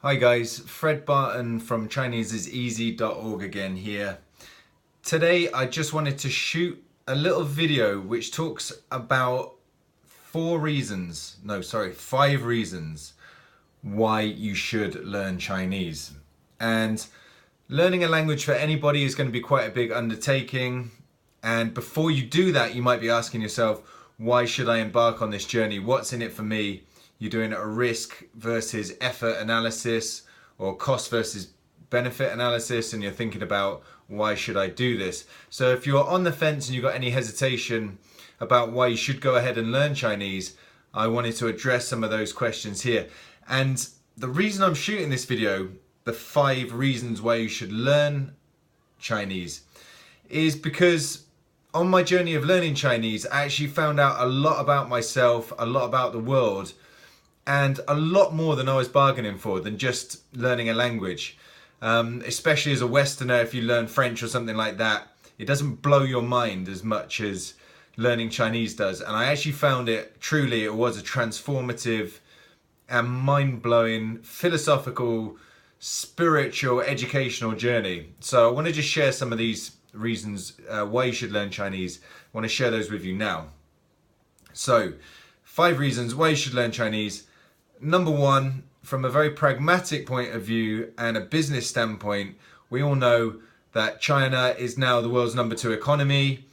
Hi guys, Fred Barton from ChineseIsEasy.org again here. Today I just wanted to shoot a little video which talks about five reasons why you should learn Chinese. And learning a language for anybody is going to be quite a big undertaking. And before you do that, you might be asking yourself, why should I embark on this journey? What's in it for me? You're doing a risk versus effort analysis or cost versus benefit analysis, and you're thinking about, why should I do this? So if you're on the fence and you've got any hesitation about why you should go ahead and learn Chinese, I wanted to address some of those questions here. And the reason I'm shooting this video, the 5 reasons why you should learn Chinese, is because on my journey of learning Chinese, I actually found out a lot about myself, a lot about the world, and a lot more than I was bargaining for than just learning a language. Especially as a Westerner, if you learn French or something like that, it doesn't blow your mind as much as learning Chinese does. And I actually found it was a transformative and mind-blowing, philosophical, spiritual, educational journey. So I want to just share some of these reasons why you should learn Chinese. I want to share those with you now. So, 5 reasons why you should learn Chinese. Number 1, from a very pragmatic point of view and a business standpoint, we all know that China is now the world's number 2 economy.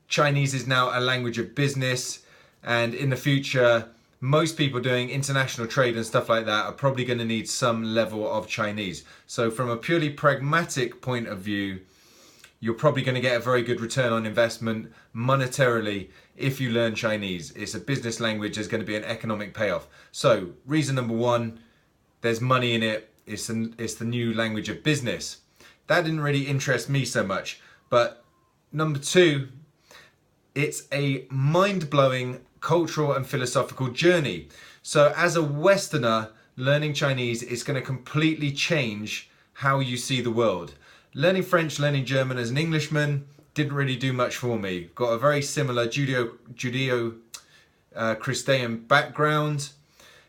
Chinese is now a language of business, and in the future, most people doing international trade and stuff like that are probably going to need some level of Chinese. So from a purely pragmatic point of view, you're probably going to get a very good return on investment monetarily if you learn Chinese. It's a business language, there's going to be an economic payoff. So reason number 1, there's money in it, it's the new language of business. That didn't really interest me so much. But number 2, it's a mind-blowing cultural and philosophical journey. So as a Westerner, learning Chinese is going to completely change how you see the world. Learning French, learning German as an Englishman didn't really do much for me. Got a very similar Judeo-Christian background,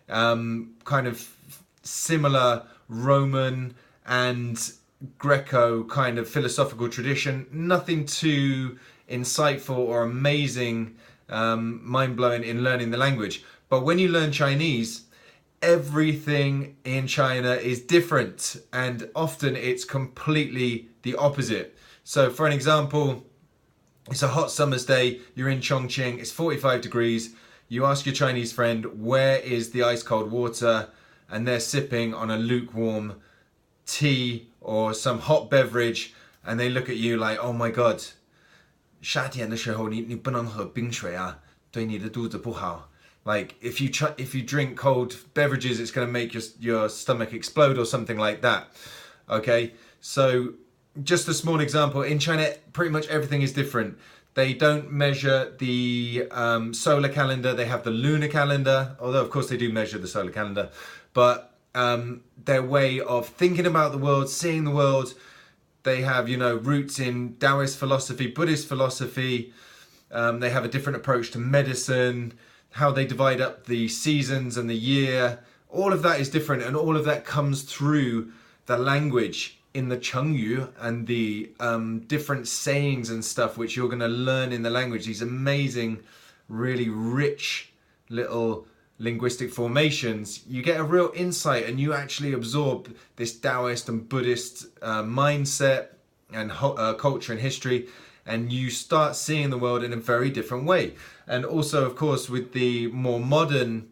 kind of similar Roman and Greco kind of philosophical tradition. Nothing too insightful or amazing, mind-blowing in learning the language. But when you learn Chinese, everything in China is different, and often it's completely the opposite. So for an example, it's a hot summer's day, you're in Chongqing, it's 45 degrees, you ask your Chinese friend, where is the ice cold water? And they're sipping on a lukewarm tea or some hot beverage, and they look at you like, oh my god, 夏天的时候你不能喝冰水啊，对你的肚子不好。Like if you drink cold beverages, it's going to make your stomach explode or something like that. Okay, so just a small example. In China, pretty much everything is different. They don't measure the solar calendar. They have the lunar calendar, although of course they do measure the solar calendar. But their way of thinking about the world, seeing the world, they have, roots in Taoist philosophy, Buddhist philosophy. They have a different approach to medicine, how they divide up the seasons and the year. All of that is different, and all of that comes through the language in the Chengyu and the different sayings and stuff which you're going to learn in the language. These amazing, really rich little linguistic formations. You get a real insight, and you actually absorb this Taoist and Buddhist mindset and culture and history, and you start seeing the world in a very different way. And also, of course, with the more modern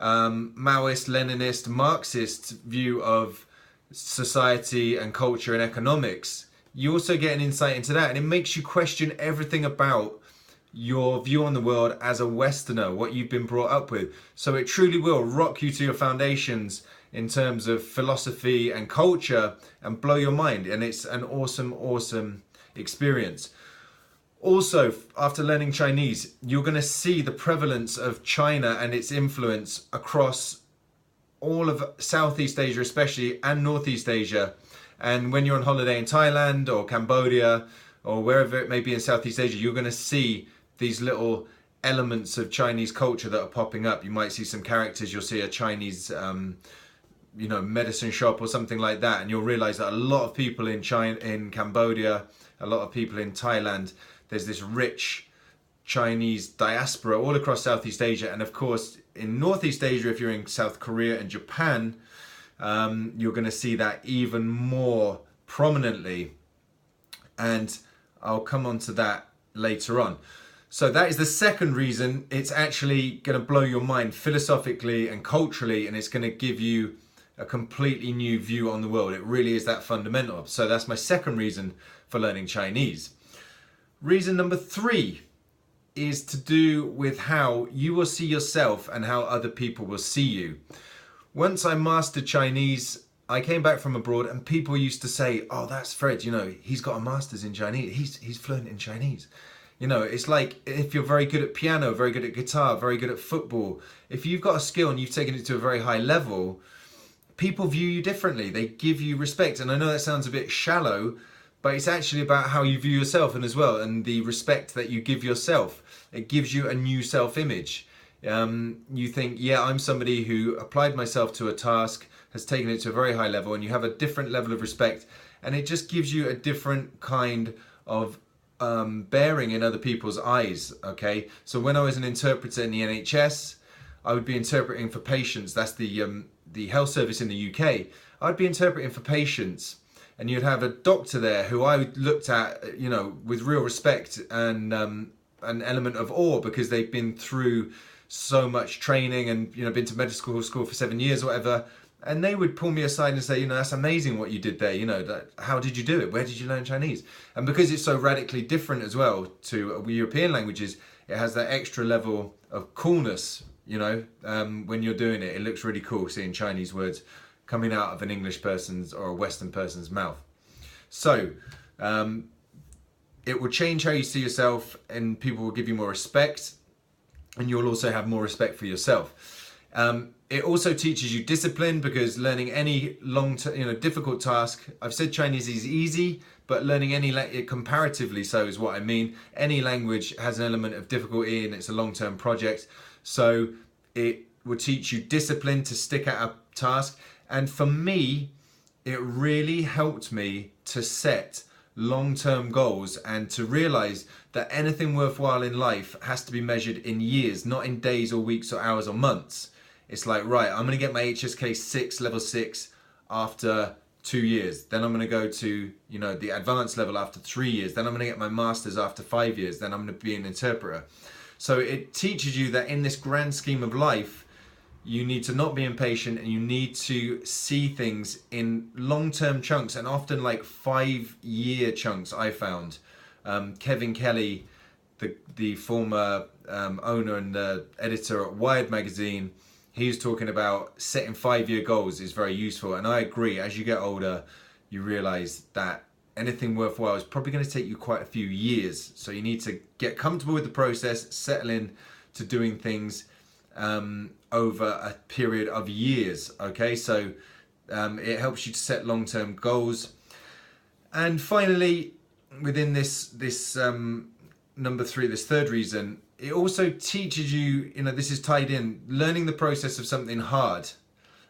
Maoist, Leninist, Marxist view of society and culture and economics, you also get an insight into that, and it makes you question everything about your view on the world as a Westerner, what you've been brought up with. So it truly will rock you to your foundations in terms of philosophy and culture and blow your mind, and it's an awesome experience. Also, after learning Chinese, you're going to see the prevalence of China and its influence across all of Southeast Asia especially, and Northeast Asia. And when you're on holiday in Thailand or Cambodia or wherever it may be in Southeast Asia, you're going to see these little elements of Chinese culture that are popping up. You might see some characters, you'll see a Chinese medicine shop or something like that, and you'll realize that a lot of people in China, in Cambodia, a lot of people in Thailand, there's this rich Chinese diaspora all across Southeast Asia. And of course, in Northeast Asia, if you're in South Korea and Japan, you're going to see that even more prominently. And I'll come on to that later on. So that is the second reason. It's actually going to blow your mind philosophically and culturally, and it's going to give you a completely new view on the world. It really is that fundamental. So that's my second reason for learning Chinese. Reason number 3 is to do with how you will see yourself and how other people will see you. Once I mastered Chinese, I came back from abroad and people used to say, oh, that's Fred, he's got a master's in Chinese. He's fluent in Chinese. It's like if you're very good at piano, very good at guitar, very good at football, if you've got a skill and you've taken it to a very high level, people view you differently. They give you respect. And I know that sounds a bit shallow, but it's actually about how you view yourself and as well, and the respect that you give yourself. It gives you a new self-image. You think, yeah, I'm somebody who applied myself to a task, has taken it to a very high level, and you have a different level of respect, and it just gives you a different kind of bearing in other people's eyes. Okay, so when I was an interpreter in the NHS, I would be interpreting for patients. That's the health service in the UK. I'd be interpreting for patients, and you'd have a doctor there who I looked at, with real respect and an element of awe, because they've been through so much training and been to medical school for 7 years or whatever. And they would pull me aside and say, that's amazing what you did there. How did you do it? Where did you learn Chinese? And because it's so radically different as well to European languages, it has that extra level of coolness. When you're doing it, it looks really cool seeing Chinese words coming out of an English person's or a Western person's mouth. So it will change how you see yourself, and people will give you more respect, and you'll also have more respect for yourself. It also teaches you discipline, because learning any difficult task, I've said Chinese is easy, but learning any comparatively so is what I mean. Any language has an element of difficulty, and it's a long-term project. So it will teach you discipline to stick at a task. And for me, it really helped me to set long-term goals and to realize that anything worthwhile in life has to be measured in years, not in days or weeks or hours or months. It's like, right, I'm going to get my HSK 6, level 6 after 2 years. Then I'm going to go to, the advanced level after 3 years. Then I'm going to get my master's after 5 years. Then I'm going to be an interpreter. So it teaches you that in this grand scheme of life, you need to not be impatient, and you need to see things in long-term chunks, and often like 5-year chunks. I found Kevin Kelly, the former owner and the editor at Wired magazine, he's talking about setting 5-year goals is very useful. And I agree, as you get older, you realize that anything worthwhile is probably going to take you quite a few years. So you need to get comfortable with the process, settle in to doing things over a period of years. Okay, so it helps you to set long-term goals. And finally, within this number 3, this third reason, it also teaches you, this is tied in, learning the process of something hard.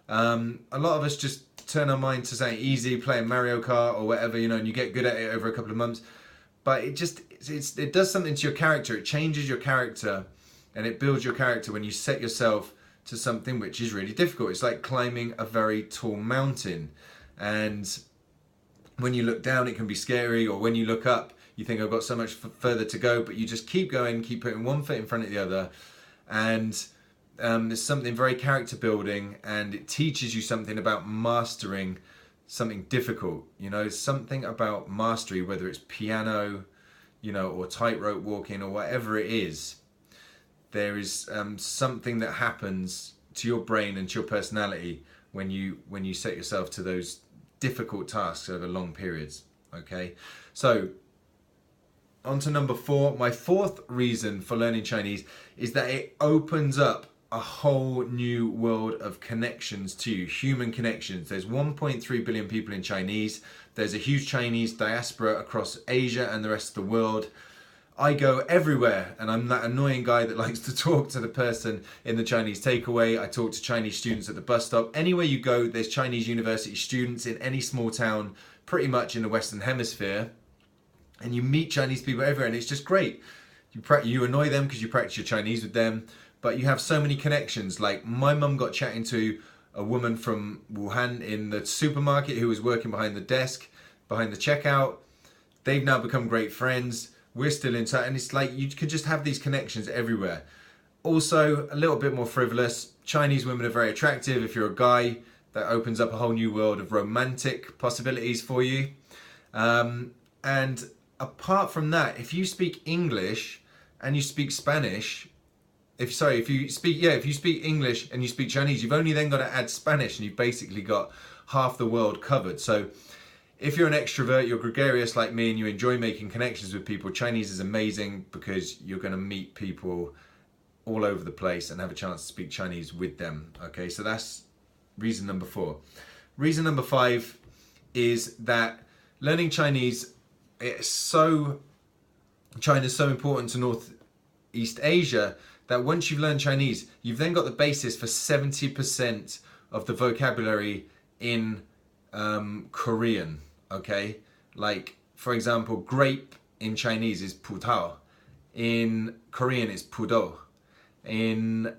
A lot of us just turn our mind to something easy, playing Mario Kart or whatever, and you get good at it over a couple of months. But it does something to your character. It changes your character, and it builds your character when you set yourself to something which is really difficult. It's like climbing a very tall mountain. And when you look down, it can be scary, or when you look up, you think I've got so much further to go, but you just keep going, keep putting one foot in front of the other. And there's something very character building, and it teaches you something about mastering something difficult. Something about mastery, whether it's piano, or tightrope walking or whatever it is. There is something that happens to your brain and to your personality when you set yourself to those difficult tasks over long periods. Okay, so on to number 4. My 4th reason for learning Chinese is that it opens up a whole new world of connections to you, human connections. There's 1.3 billion people in Chinese. There's a huge Chinese diaspora across Asia and the rest of the world. I go everywhere, and I'm that annoying guy that likes to talk to the person in the Chinese takeaway. I talk to Chinese students at the bus stop. Anywhere you go, there's Chinese university students in any small town, pretty much in the Western Hemisphere. And you meet Chinese people everywhere, and it's just great. You annoy them because you practice your Chinese with them, but you have so many connections. Like, my mum got chatting to a woman from Wuhan in the supermarket who was working behind the desk, behind the checkout. They've now become great friends. We're still in touch, and it's like you could just have these connections everywhere. Also, a little bit more frivolous, Chinese women are very attractive. If you're a guy, that opens up a whole new world of romantic possibilities for you. And apart from that, if you speak English and you speak Spanish, if you speak English and you speak Chinese, you've only then got to add Spanish, and you've basically got half the world covered. So if you're an extrovert, you're gregarious like me, and you enjoy making connections with people, Chinese is amazing because you're going to meet people all over the place and have a chance to speak Chinese with them. Okay, so that's reason number 4. Reason number 5 is that learning Chinese, China's so important to Northeast Asia that once you've learned Chinese, you've then got the basis for 70% of the vocabulary in Korean. Okay, like for example, grape in Chinese is putao, in Korean is pudo, in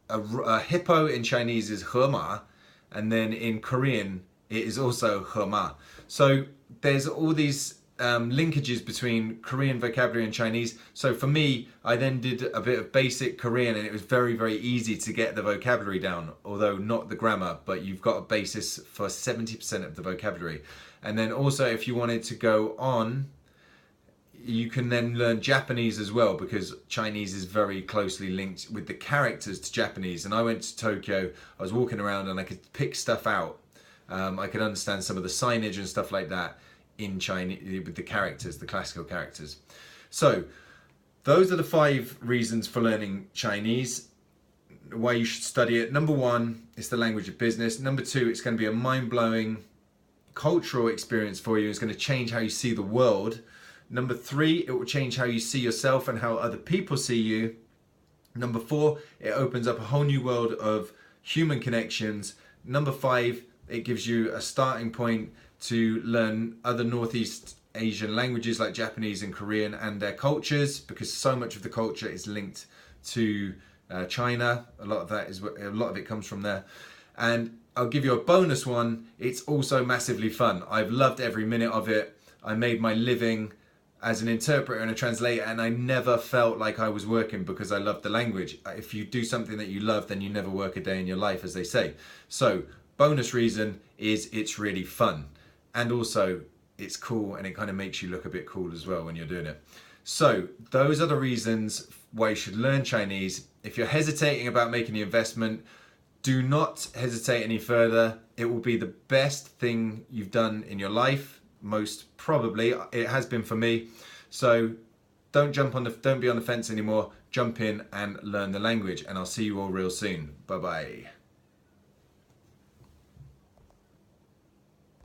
a hippo in Chinese is hema, and then in Korean it is also hema. So there's all these linkages between Korean vocabulary and Chinese. So for me, I then did a bit of basic Korean, and it was very, very easy to get the vocabulary down, although not the grammar, but you've got a basis for 70% of the vocabulary. And then also, if you wanted to go on, you can then learn Japanese as well, because Chinese is very closely linked with the characters to Japanese. And I went to Tokyo, I was walking around and I could pick stuff out. I could understand some of the signage and stuff like that in Chinese with the characters, the classical characters. So those are the 5 reasons for learning Chinese, why you should study it. Number 1, it's the language of business. Number 2, it's going to be a mind-blowing cultural experience for you. It's going to change how you see the world. Number 3, it will change how you see yourself and how other people see you. Number 4, it opens up a whole new world of human connections. Number 5, it gives you a starting point to learn other Northeast Asian languages like Japanese and Korean and their cultures, because so much of the culture is linked to China. A lot of it comes from there. And I'll give you a bonus one. It's also massively fun. I've loved every minute of it. I made my living as an interpreter and a translator, and I never felt like I was working because I loved the language. If you do something that you love, then you never work a day in your life, as they say. So bonus reason is it's really fun. And also it's cool, and it kind of makes you look a bit cool as well when you're doing it. So those are the reasons why you should learn Chinese. If you're hesitating about making the investment, do not hesitate any further. It will be the best thing you've done in your life, most probably. It has been for me. So don't be on the fence anymore. Jump in and learn the language, and I'll see you all real soon. Bye bye.